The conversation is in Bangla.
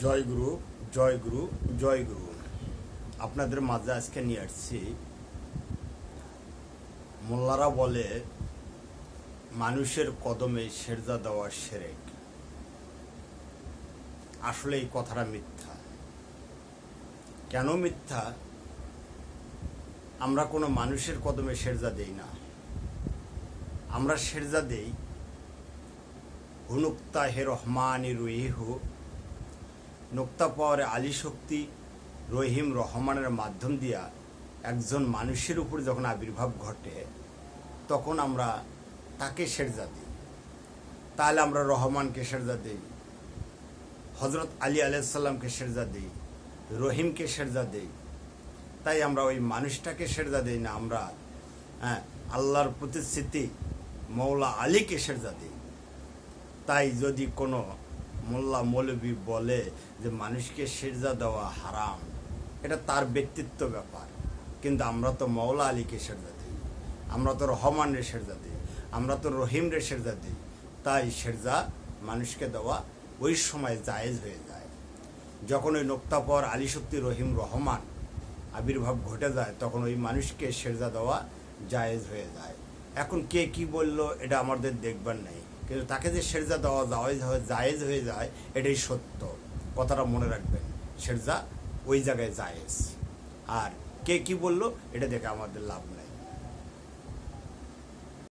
জয় গুরু, জয় গুরু, জয় গুরু। আপনাদের মাঝে আজকে নিয়ে আসছি, মোল্লারা বলে মানুষের কদমে সেজদা দেওয়া শিরক। আসলে এই কথাটা মিথ্যা। কেন মিথ্যা? আমরা কোনো মানুষের কদমে সেজদা দেই না। আমরা সেজদা দেই হুনুক্তা হে রহমানি রুইহু, নোক্তা পাওয়ারে আলী শক্তি রহিম রহমানের মাধ্যম দিয়া একজন মানুষের উপর যখন আবির্ভাব ঘটে তখন আমরা তাকে সেজদা দিই। তাহলে আমরা রহমানকে সেজদা দিই, হজরত আলী আলাইহিস সালামকে সেজদা দিই, রহিমকে সেজদা দিই। তাই আমরা ওই মানুষটাকে সেজদা দিই না, আমরা আল্লাহর প্রতিশ্রুতি মৌলা আলীকে সেজদা দিই। তাই যদি কোনো মোল্লা মৌলবী বলে যে মানুষকে সেজদা দেওয়া হারাম, এটা তার ব্যক্তিত্ব ব্যাপার। কিন্তু আমরা তো মৌলা আলীকে সেজদা দিই, আমরা তো রহমানের সেজদা দিই, আমরা তো রহিমরে সেজদা দিই। তাই সেজদা মানুষকে দেওয়া ওই সময় জায়েজ হয়ে যায় যখন ওই নোক্তা পর আলী শক্তি রহিম রহমান আবির্ভাব ঘটে যায়, তখন ওই মানুষকে সেজদা দেওয়া জায়েজ হয়ে যায়। এখন কে কি বলল এটা আমাদের দেখবার নেই, কিন্তু তাকে যে সেজদা দেওয়া জায়েজ হয়ে যায় এটাই সত্য। কথাটা মনে রাখবেন, সেজদা ওই জায়গায় জায়েজ। আর কে কি বলল এটা দেখে আমাদের লাভ নেই।